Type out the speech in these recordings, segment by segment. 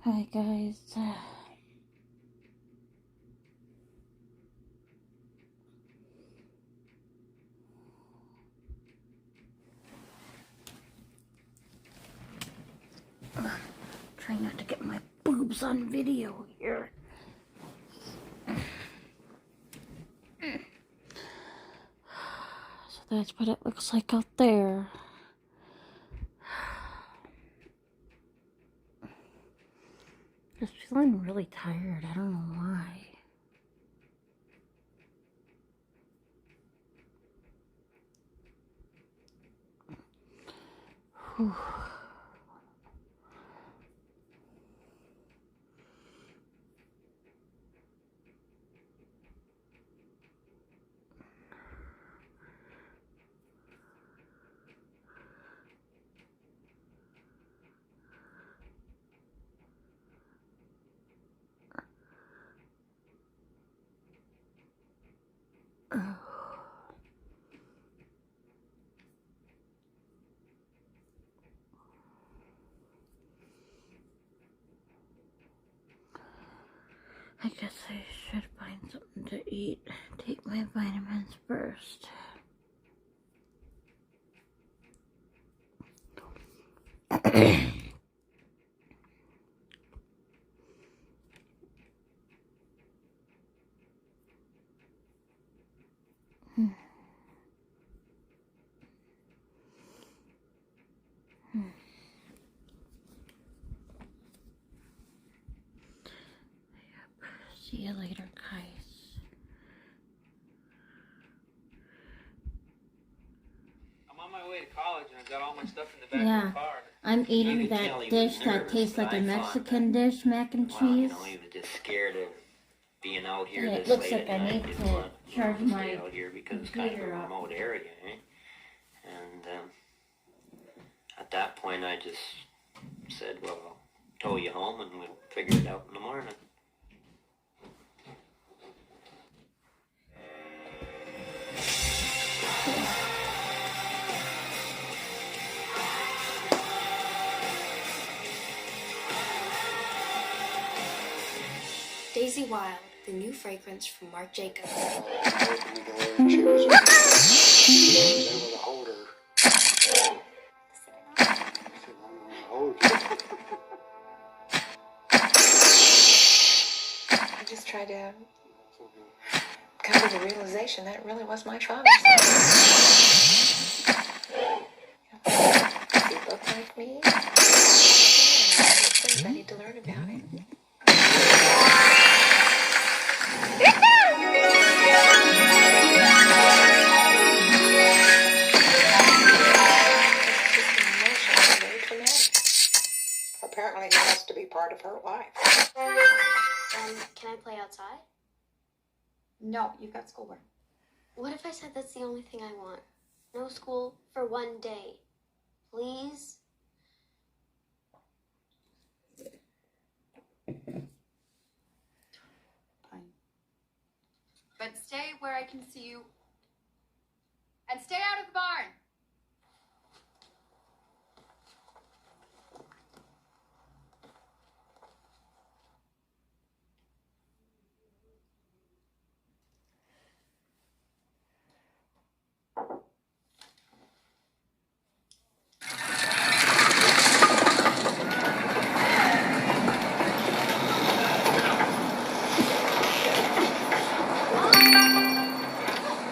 Hi guys. Trying not to get my boobs on video here. So that's what it looks like out there. Just feeling really tired. I don't know why. Whew. I guess I should find something to eat. Take my vitamins first. See you later, guys. I'm on my way to college and I've got all my stuff in the back of the car. I'm eating that dish that tastes like a Mexican dish, mac and cheese. Well, you know, he was just scared of being out here And this it looks late like I at night. need Didn't to want, charge to my stay out here because it's kind of a computer up. remote area, eh? And at that point, I just said, well, I'll tow you home and we'll figure it out in the morning. Daisy Wild, the new fragrance from Marc Jacobs. She was able to hold her. I just tried to come to the realization that really was my father. He looked like me. And things I need to learn about him. Very traumatic. Apparently, he has to be part of her life. Can I play outside? No, you've got schoolwork. What if I said that's the only thing I want? No school for one day. Please? Fine. But stay where I can see you. And stay out of the barn.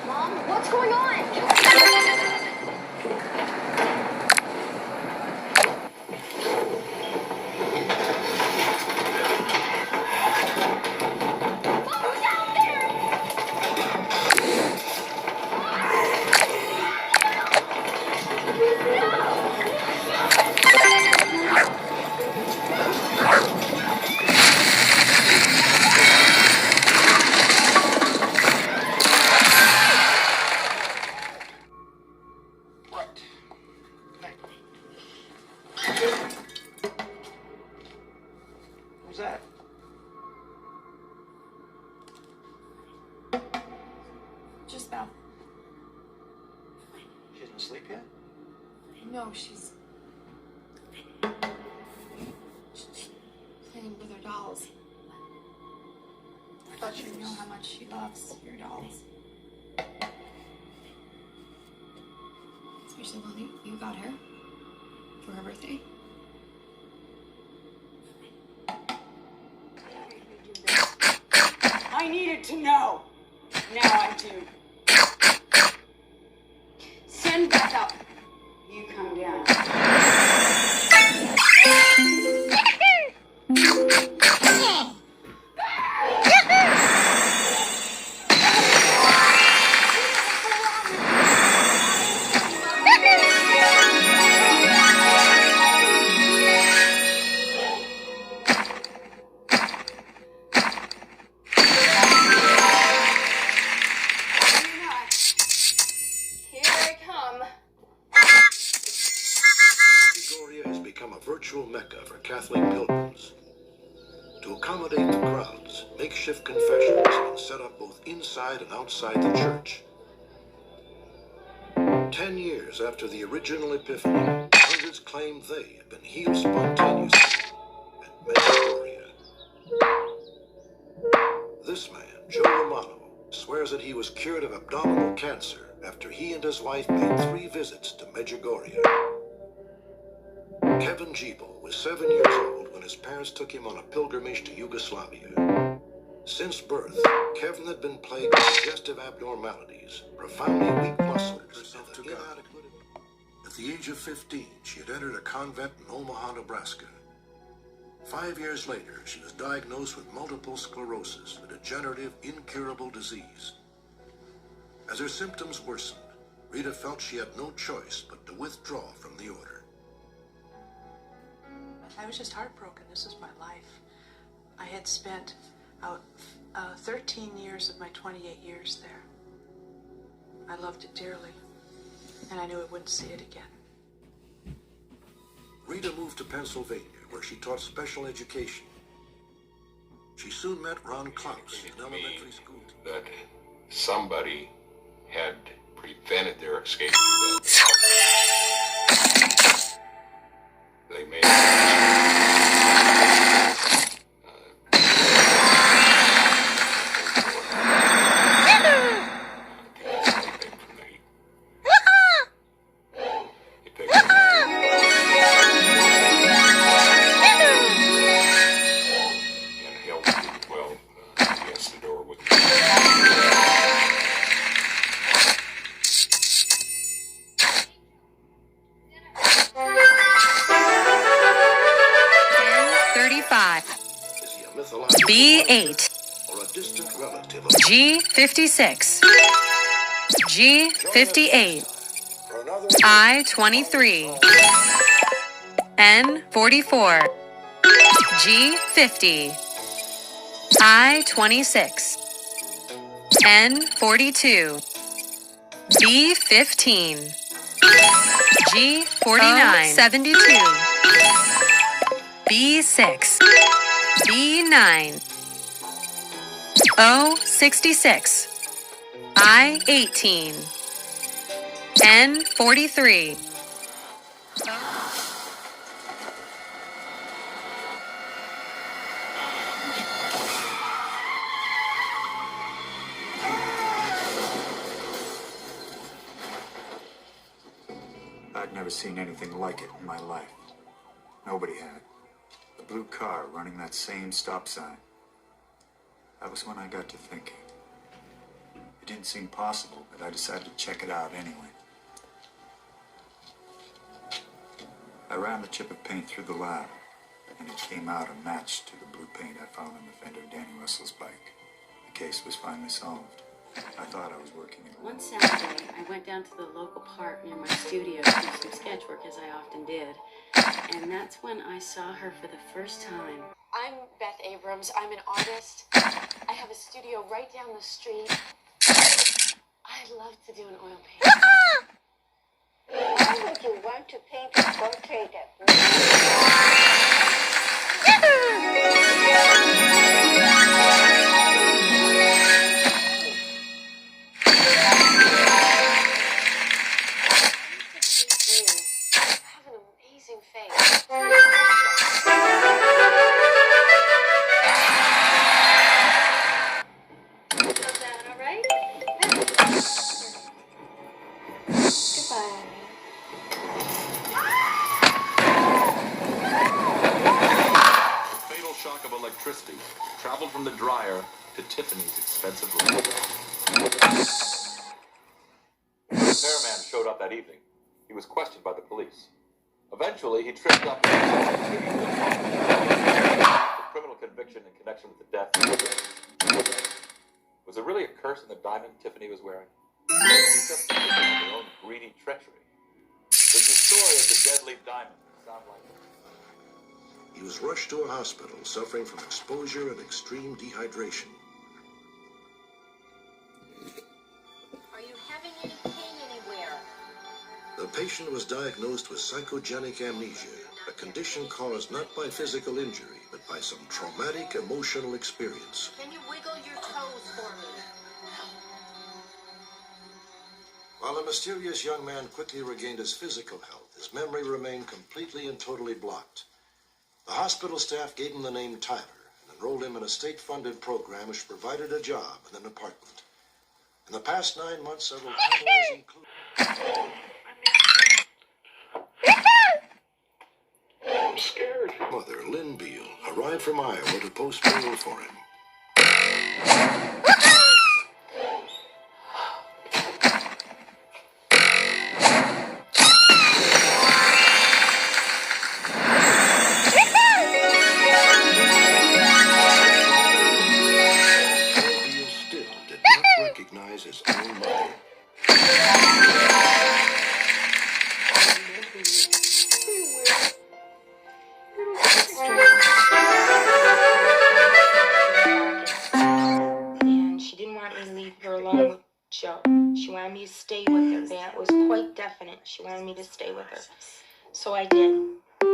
Mom, what's going on? Who's that? Just Belle. She isn't asleep yet? No, she's playing dolls. I thought you'd know how much she loves your dolls. Especially one you got her for her birthday. I needed to know. Now I do. Send Beth up. You come down. Here I come. Medjugorje has become a virtual mecca for Catholic pilgrims. To accommodate the crowds, makeshift confessions have been set up both inside and outside the church. 10 years after the original Epiphany, hundreds claim they have been healed spontaneously at Medjugorje. This man, Joe Romano, swears that he was cured of abdominal cancer after he and his wife made 3 visits to Medjugorje. Kevin Jebel was 7 years old when his parents took him on a pilgrimage to Yugoslavia. Since birth, Kevin had been plagued with digestive abnormalities, profoundly weak muscles, and inadequate. At the age of 15, she had entered a convent in Omaha, Nebraska. 5 years later, she was diagnosed with multiple sclerosis, a degenerative, incurable disease. As her symptoms worsened, Rita felt she had no choice but to withdraw from the order. I was just heartbroken. This was my life. I had spent 13 years of my 28 years there. I loved it dearly, and I knew I wouldn't see it again. Rita moved to Pennsylvania, where she taught special education. She soon met Ron Klaus in elementary school. That somebody had prevented their escape through that. They made B8, or a distant relative of G56, G58, for another I23, N44, G50, I26, N42, B15, G49, 72, B6, B9, O66, I18, N43. I'd never seen anything like it in my life. Nobody had. The blue car running that same stop sign. That was when I got to thinking. It didn't seem possible, but I decided to check it out anyway. I ran the chip of paint through the lab, and it came out a match to the blue paint I found on the fender of Danny Russell's bike. The case was finally solved. I thought I was working in One Saturday, I went down to the local park near my studio to do some sketch work, as I often did. And that's when I saw her for the first time. I'm Beth Abrams. I'm an artist. I have a studio right down the street. I'd love to do an oil painting. Why would you want to paint a portrait of me? Have an amazing face. Christie traveled from the dryer to Tiffany's expensive room. The repairman showed up that evening. He was questioned by the police. Eventually, he tripped up with criminal conviction in connection with the death. Was there really a curse in the diamond Tiffany was wearing? Or was he just a victim of their own greedy treachery? Does the story of the deadly diamond sound like it? He was rushed to a hospital suffering from exposure and extreme dehydration. Are you having any pain anywhere? The patient was diagnosed with psychogenic amnesia, a condition caused not by physical injury, but by some traumatic emotional experience. Can you wiggle your toes for me? While the mysterious young man quickly regained his physical health, his memory remained completely and totally blocked. The hospital staff gave him the name Tyler and enrolled him in a state-funded program which provided a job and an apartment. In the past 9 months, several titles included... I'm scared. Mother, Lynn Beale, arrived from Iowa to post bail for him. Beale still did not recognize his own mother. And she didn't want me to leave her alone with Joe. She wanted me to stay with her. That was quite definite. She wanted me to stay with her. So I did. So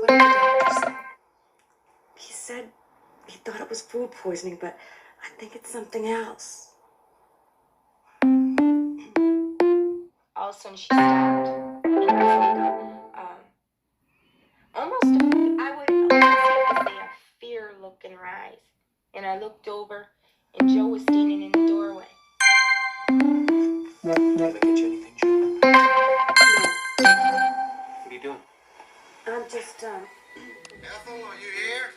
what did the doctor say? He said he thought it was food poisoning, but I think it's something else. All of a sudden she stopped. And there was like I would almost say a fear look in her eyes. And I looked over, and Joe was standing in the doorway. Did I get you anything, Joe? No, What are you doing? I'm just, Ethel, are you here?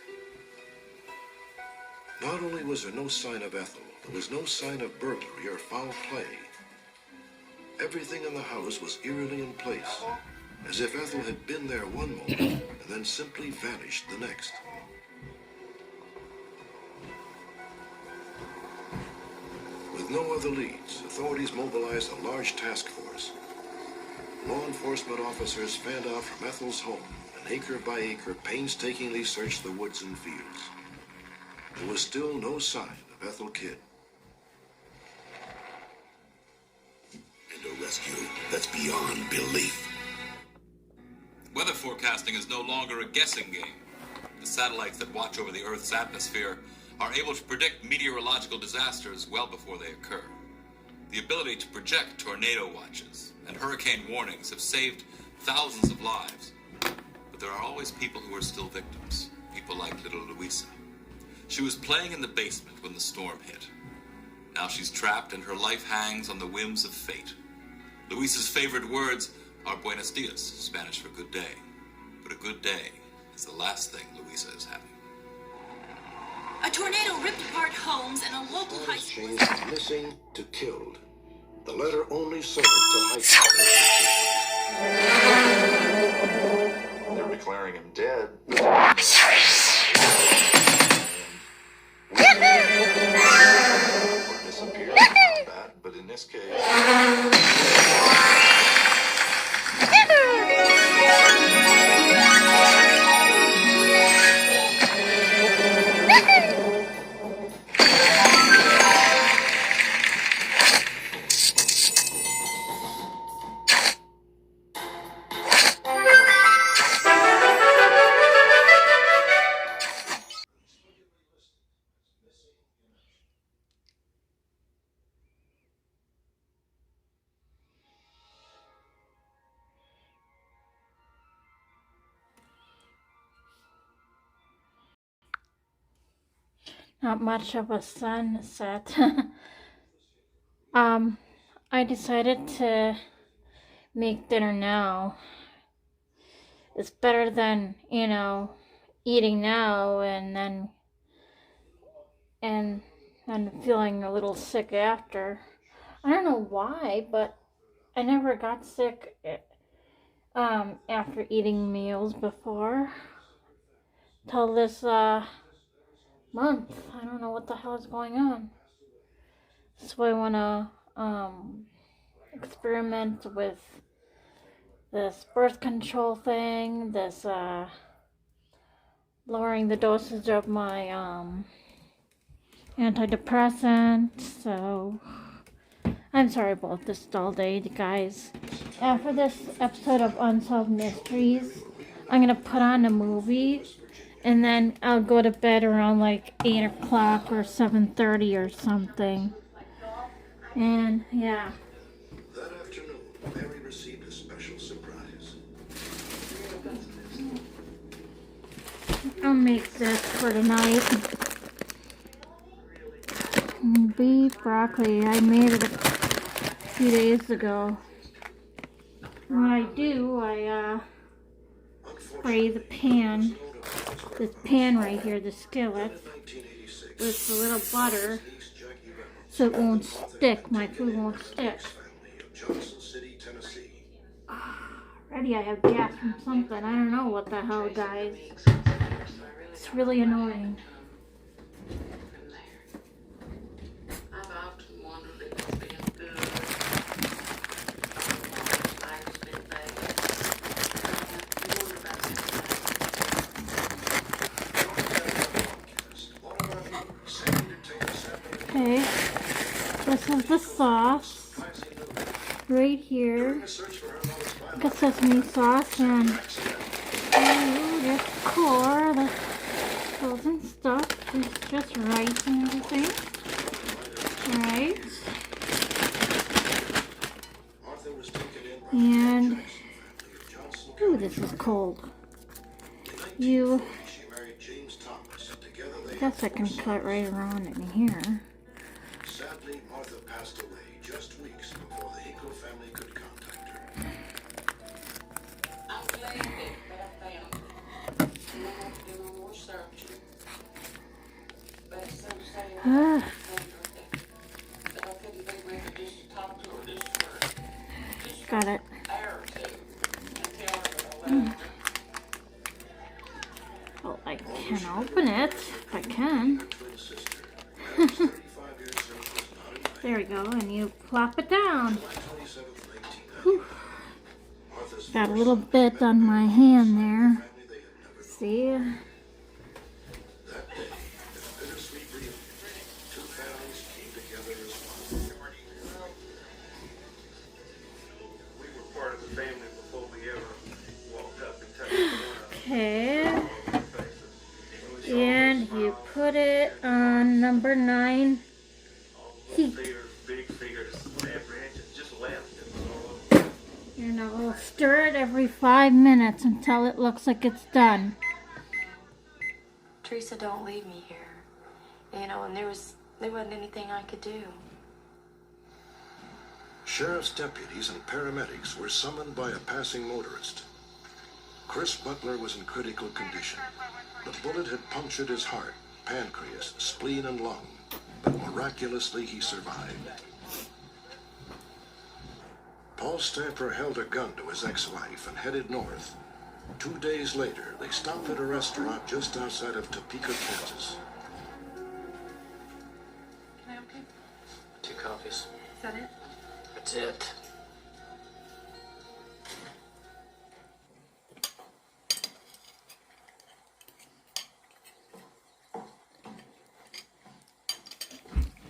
Not only was there no sign of Ethel, there was no sign of burglary or foul play. Everything in the house was eerily in place, as if Ethel had been there one moment and then simply vanished the next. With no other leads, authorities mobilized a large task force. Law enforcement officers fanned out from Ethel's home and acre by acre painstakingly searched the woods and fields. There was still no sign of Ethel Kidd. And a rescue that's beyond belief. Weather forecasting is no longer a guessing game. The satellites that watch over the Earth's atmosphere are able to predict meteorological disasters well before they occur. The ability to project tornado watches and hurricane warnings have saved thousands of lives. But there are always people who are still victims, people like little Louisa. She was playing in the basement when the storm hit. Now she's trapped and her life hangs on the whims of fate. Louisa's favorite words are Buenos dias, Spanish for good day. But a good day is the last thing Louisa is having. A tornado ripped apart homes and a local high school. Changed from missing to killed. The letter only served to heighten their They're declaring him dead. Or disappear in combat, but in this case... Not much of a sunset. I decided to make dinner now. It's better than, eating now and then and feeling a little sick after. I don't know why, but I never got sick after eating meals before till this month. I don't know what the hell is going on. So I want to experiment with this birth control thing, this lowering the dosage of my antidepressant. So I'm sorry about this dull day, guys. After this episode of Unsolved Mysteries, I'm gonna put on a movie, and then I'll go to bed around like 8 o'clock or 7:30 or something. And yeah. That afternoon, Mary received a special surprise. I'll make this for tonight. Beef broccoli. I made it a few days ago. What I do, I spray the pan, this pan right here, the skillet, with a little butter, so it won't stick. My food won't stick. Already I have gas from something. I don't know what the hell, guys. It's really annoying. Okay, this is the sauce right here. The sesame sauce and this core, the frozen stuff. It's just rice and everything. Right. And ooh, this is cold. I guess I can cut right around in here. Sadly, Martha passed away just weeks before the Hinkle family could contact her. Got it. Well, I can open it if I can. There we go, and you plop it down. Whew. Got a little bit on my hand there. See? Okay. And you put it on number 9 heat. And I'll stir it every 5 minutes until it looks like it's done. Teresa, don't leave me here. You know, and there wasn't anything I could do. Sheriff's deputies and paramedics were summoned by a passing motorist. Chris Butler was in critical condition. The bullet had punctured his heart, pancreas, spleen, and lung, but miraculously he survived. Paul Stamper held a gun to his ex-wife and headed north. 2 days later, they stopped at a restaurant just outside of Topeka, Kansas. Can I help you? 2 coffees. Is that it? That's it.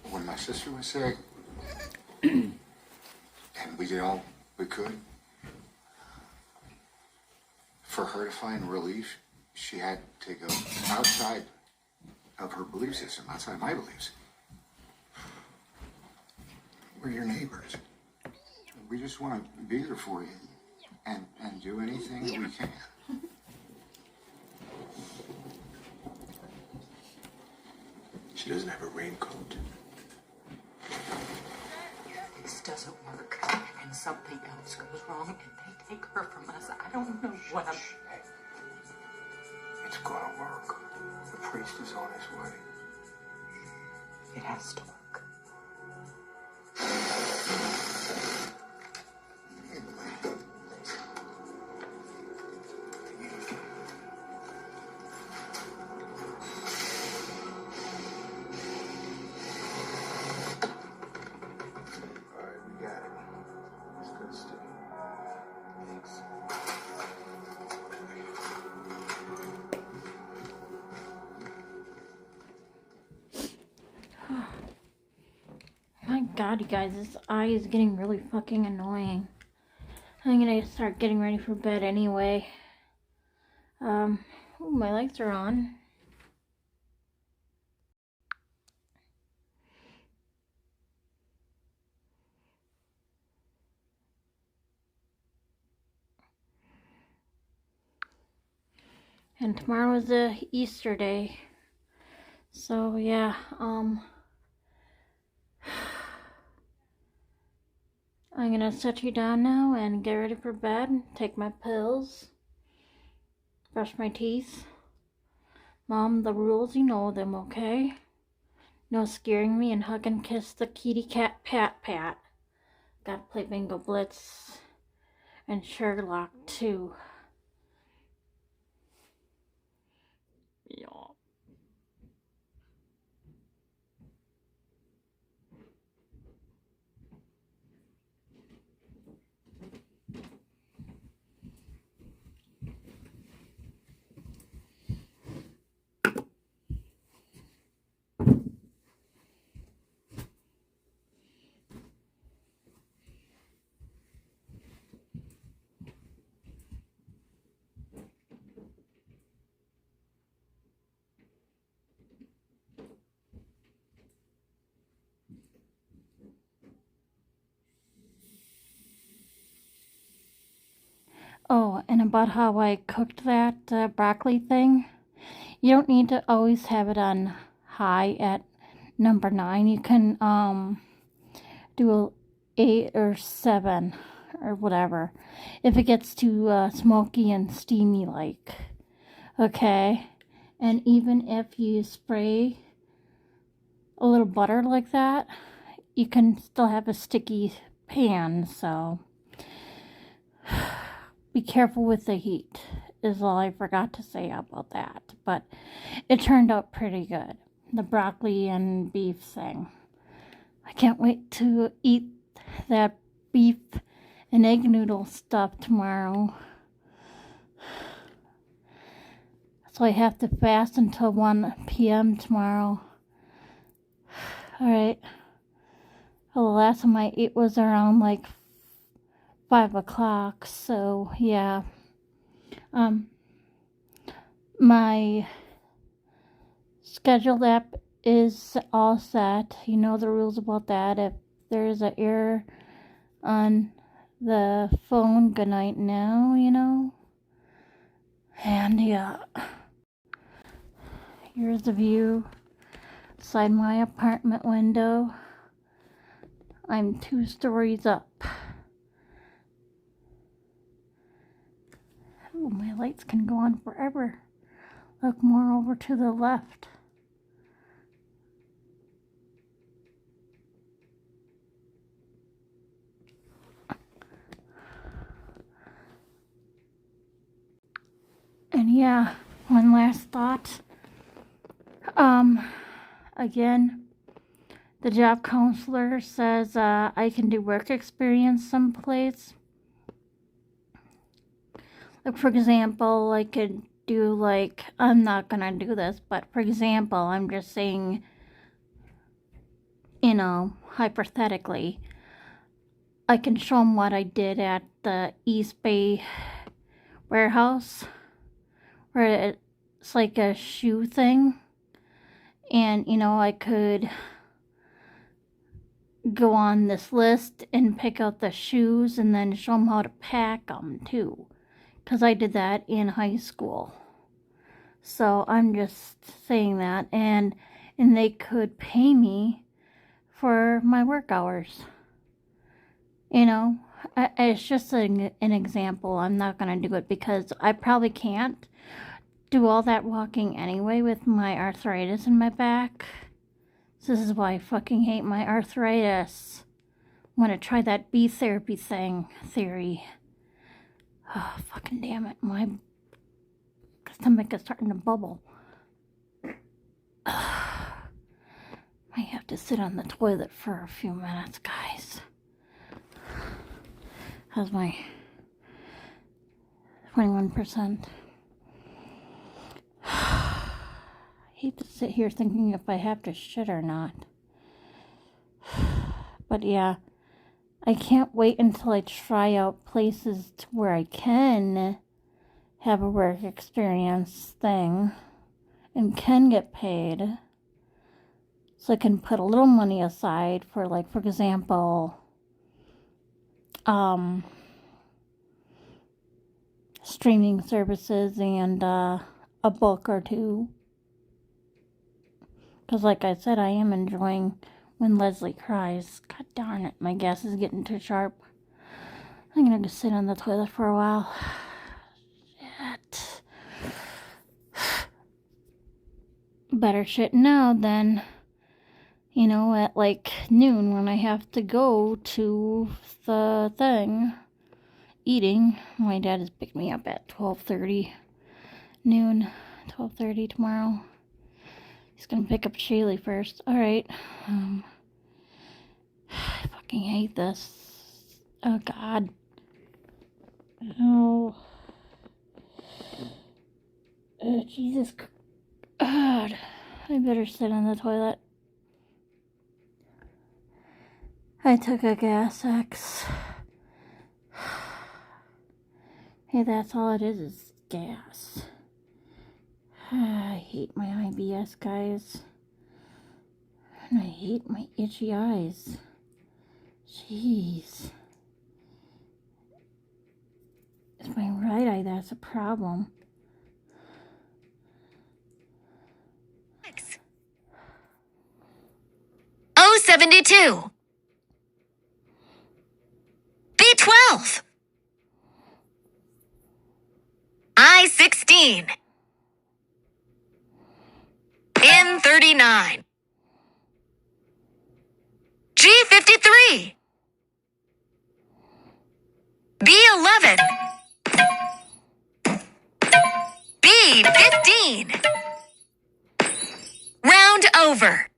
When my sister was sick, and we did all we could for her to find relief, she had to go outside of her belief system, outside my beliefs. We're your neighbors. We just want to be there for you and do anything that we can. She doesn't have a raincoat. This doesn't work, and something else goes wrong, and they take her from us. I don't know what I'm... It's gonna work. The priest is on his way. It has to work. Alright, we got it. It's good stuff. Thanks. My god, you guys, this eye is getting really fucking annoying. I'm gonna start getting ready for bed anyway. Ooh, my lights are on. And tomorrow is the Easter day. So yeah, I'm gonna set you down now and get ready for bed, take my pills, brush my teeth. Mom, the rules, you know them, okay? No scaring me and hug and kiss the kitty cat pat. Gotta play Bingo Blitz and Sherlock too. Yeah. Oh, and about how I cooked that broccoli thing. You don't need to always have it on high at number 9. You can do a 8 or 7 or whatever if it gets too smoky and steamy like. Okay, and even if you spray a little butter like that, you can still have a sticky pan, so be careful with the heat is all I forgot to say about that. But it turned out pretty good. The broccoli and beef thing. I can't wait to eat that beef and egg noodle stuff tomorrow. So I have to fast until 1 p.m. tomorrow. Alright. Well, the last time I ate was around like 5 o'clock, so yeah. My scheduled app is all set. You know the rules about that. If there's an error on the phone, good night now, you know. And yeah. Here's the view outside my apartment window. I'm 2 stories up. Ooh, my lights can go on forever. Look more over to the left. And yeah, one last thought. Again, the job counselor says I can do work experience someplace. Like, for example, I could do, like, I'm not gonna do this, but for example, I'm just saying, you know, hypothetically, I can show them what I did at the East Bay warehouse, where it's like a shoe thing, and, you know, I could go on this list and pick out the shoes and then show them how to pack them, too. Because I did that in high school. So I'm just saying that. And they could pay me for my work hours. You know, it's just an example. I'm not going to do it because I probably can't do all that walking anyway with my arthritis in my back. This is why I fucking hate my arthritis. I want to try that bee therapy theory. Oh, fucking damn it. My stomach is starting to bubble. I have to sit on the toilet for a few minutes, guys. How's my 21%? I hate to sit here thinking if I have to shit or not. But yeah, I can't wait until I try out places to where I can have a work experience thing and can get paid. So I can put a little money aside for, like, for example, streaming services and a book or two. Because like I said, I am enjoying When Leslie Cries. God darn it, my gas is getting too sharp. I'm gonna just sit on the toilet for a while. Shit. Better shit now than, you know, at like noon when I have to go to the thing. Eating. My dad has picked me up at 12:30 noon. 12:30 tomorrow. He's gonna pick up Shaylee first. Alright. I fucking hate this. Oh god. Oh. Jesus God. I better sit on the toilet. I took a Gas X. Hey, that's all it is gas. I hate my IBS, guys. And I hate my itchy eyes. Jeez. It's my right eye that's a problem. O72. B12. I-16. N39. G53. B11. B15. Round over.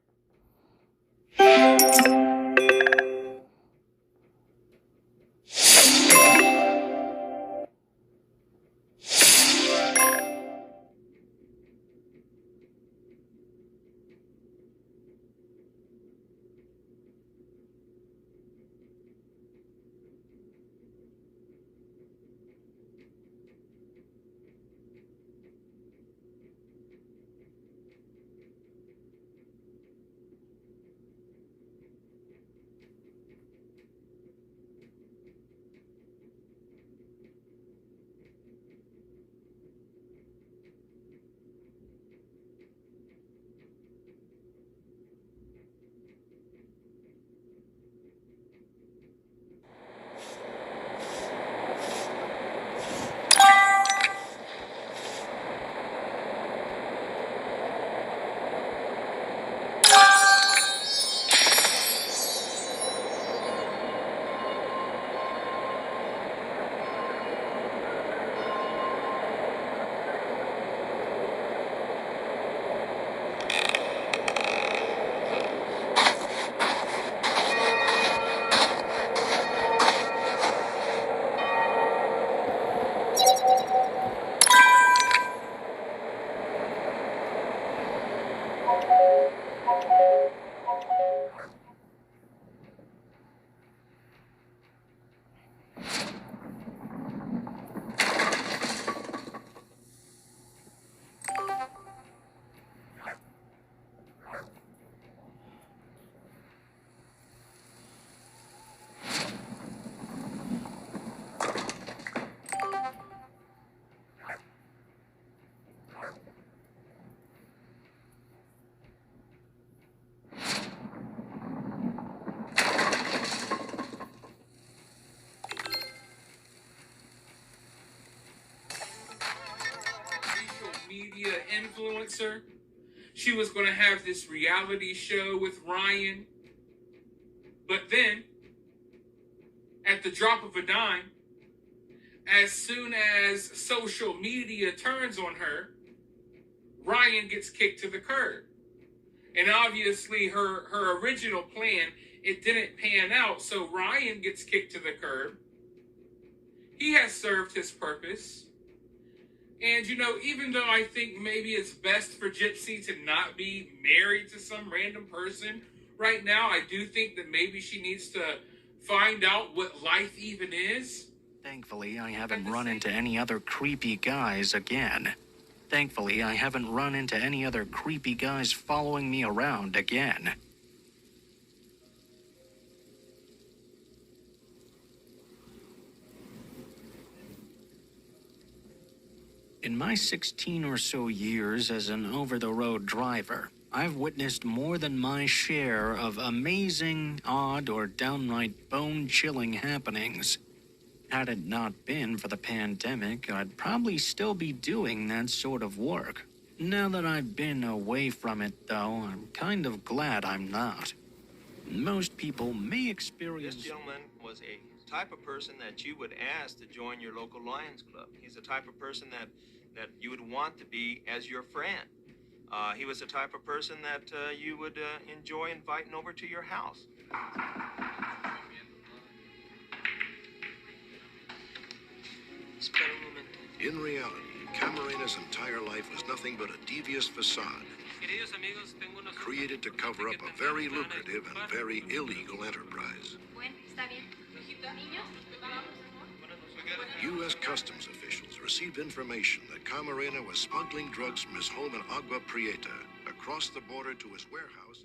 Media influencer. she was going to have this reality show with Ryan. But then, at the drop of a dime, as soon as social media turns on her, Ryan gets kicked to the curb. And obviously her original plan, it didn't pan out, so Ryan gets kicked to the curb. He has served his purpose. And, you know, even though I think maybe it's best for Gypsy to not be married to some random person right now, I do think that maybe she needs to find out what life even is. Thankfully, I haven't run into any other creepy guys again. Thankfully, I haven't run into any other creepy guys following me around again. In my 16 or so years as an over-the-road driver, I've witnessed more than my share of amazing, odd, or downright bone-chilling happenings. Had it not been for the pandemic, I'd probably still be doing that sort of work. Now that I've been away from it, though, I'm kind of glad I'm not. Most people may experience... This gentleman was a type of person that you would ask to join your local Lions Club. He's the type of person that you would want to be as your friend. He was the type of person that you would enjoy inviting over to your house. In reality, Camarena's entire life was nothing but a devious facade, created to cover up a very lucrative and very illegal enterprise. U.S. Customs officials received information that Camarena was smuggling drugs from his home in Agua Prieta across the border to his warehouse.